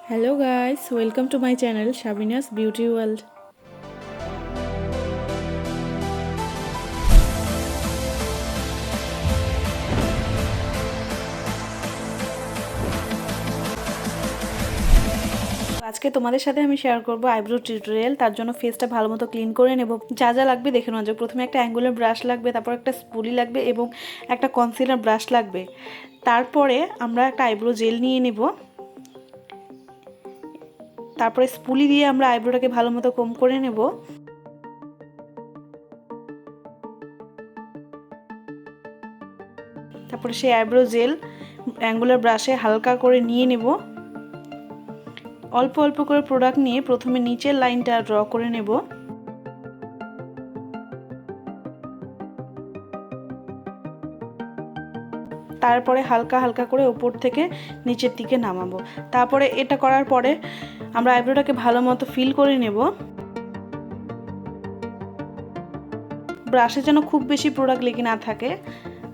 Hello guys, welcome to my channel Sabina's Beauty World. আজকে তোমাদের সাথে আমি শেয়ার করব আইব্রো টিউটোরিয়াল। তার জন্য ফেসটা ভালোমতো ক্লিন করে নেব। যা যা লাগবে দেখে নেওয়া যাক। প্রথমে একটা অ্যাঙ্গুলার ব্রাশ লাগবে, তারপর একটা স্পুলি লাগবে এবং একটা কনসিলার ব্রাশ লাগবে। তারপরে আমরা একটা আইব্রো জেল নিয়ে নেব। তারপরে স্পুলি দিয়ে আমরা আইব্রোটাকে ভালোমতো কম করে নেব। তারপরে সেই আইব্রো জেল অ্যাঙ্গুলার ব্রাশে হালকা করে নিয়ে নেব। অল্প অল্প করে প্রোডাক্ট নিয়ে প্রথমে নিচের লাইনটা ড্র করে নেব। তারপরে হালকা হালকা করে উপর থেকে নিচের দিকে নামাবো। তারপরে এটা করার পরে আমরা আইব্রোটাকে ভালো মতো ফিল করে নেব। ব্রাশে যেন খুব বেশি প্রোডাক্ট লেগে না থাকে,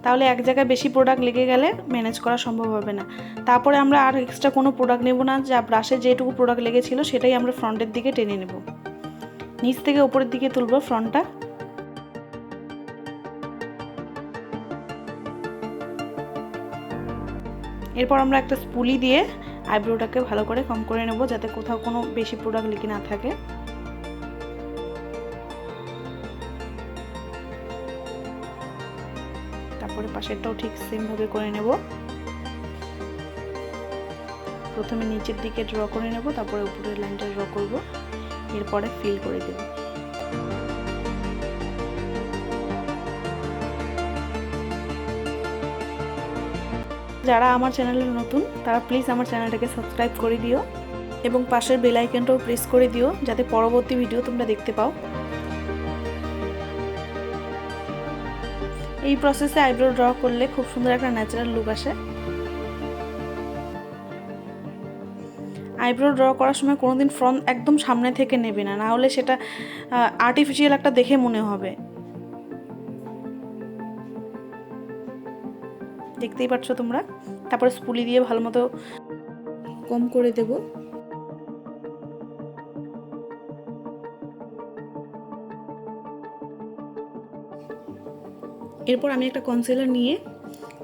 তাহলে এক জায়গায় বেশি প্রোডাক্ট লেগে গেলে ম্যানেজ করা সম্ভব হবে না। তারপরে আমরা আর এক্সট্রা কোনো প্রোডাক্ট নেব না। যা ব্রাশে যেটুকু প্রোডাক্ট লেগেছিল সেটাই আমরা ফ্রন্টের দিকে টেনে নেব। নিচ থেকে উপরের দিকে তুলব ফ্রন্টটা। এরপর আমরা একটা স্পুলি দিয়ে আইব্রোটাকে ভালো করে কম করে নেব, যাতে কোথাও কোনো বেশি প্রোডাক্ট লেগে না থাকে। তারপরে পাশেরটাও ঠিক সেম ভাবে করে নেব। প্রথমে নিচের দিকে ড্র করে নেব, তারপরে উপরের লাইনটা ড্র করব, এরপরে ফিল করে দেব। যারা আমার চ্যানেলে নতুন তারা প্লিজ আমার চ্যানেলটাকে সাবস্ক্রাইব করে দিও এবং পাশের বেল আইকনটাও প্রেস করে দিও, যাতে পরবর্তী ভিডিও তোমরা দেখতে পাও। এই প্রসেসে আইব্রো ড্র করলে খুব সুন্দর একটা ন্যাচারাল লুক আসে। আইব্রো ড্র করার সময় কোনোদিন ফ্রন্ট একদম সামনে থেকে নেবে না, না হলে সেটা আর্টিফিশিয়াল একটা দেখে মনে হবে। দেখতেই পাচ্ছ তোমরা। তারপরে স্পুলি দিয়ে ভালো মতো কম করে দেব। এরপর আমি একটা কনসিলার নিয়ে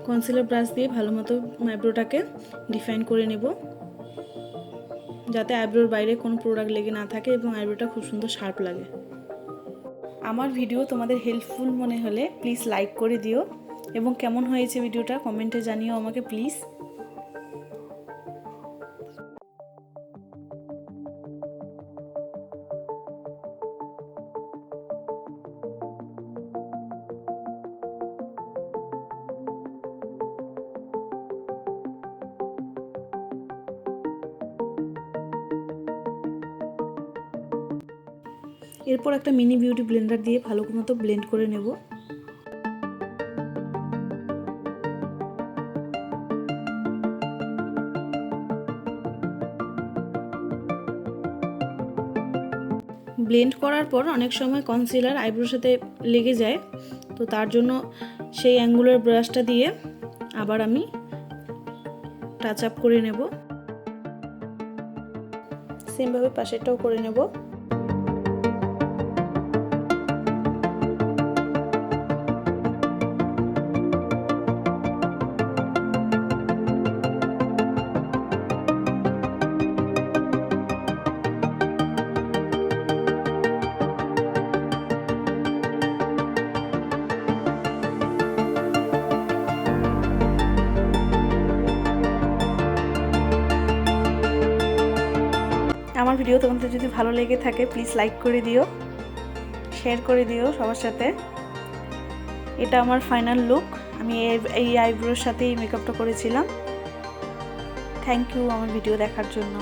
কনসিলার ব্রাশ দিয়ে ভালো মতো আইব্রোটাকে ডিফাইন করে নেব, যাতে আইব্রোর বাইরে কোনো প্রোডাক্ট লেগে না থাকে এবং আইব্রোটা খুব সুন্দর শার্প লাগে। আমার ভিডিও তোমাদের হেল্পফুল মনে হলে প্লিজ লাইক করে দিও এবং কেমন হয়েছে ভিডিওটা কমেন্টে জানিও আমাকে প্লিজ। এরপর একটা মিনি বিউটি ব্লেন্ডার দিয়ে ভালো মতো ব্লেন্ড করে নেব। ব্লেন্ড করার পর অনেক সময় কনসিলার আইব্রোর সাথে লেগে যায়, তো তার জন্য সেই অ্যাঙ্গুলার ব্রাশটা দিয়ে আবার আমি টাচ আপ করে নেব। সেমভাবে পাশেরটাও করে নেব। আমার ভিডিও তোমাদের যদি ভালো লেগে থাকে প্লিজ লাইক করে দিও, শেয়ার করে দিও সবার সাথে। এটা আমার ফাইনাল লুক। আমি এই আইব্রোর সাথে এই মেকআপটা করেছিলাম। থ্যাংক ইউ আমার ভিডিও দেখার জন্য।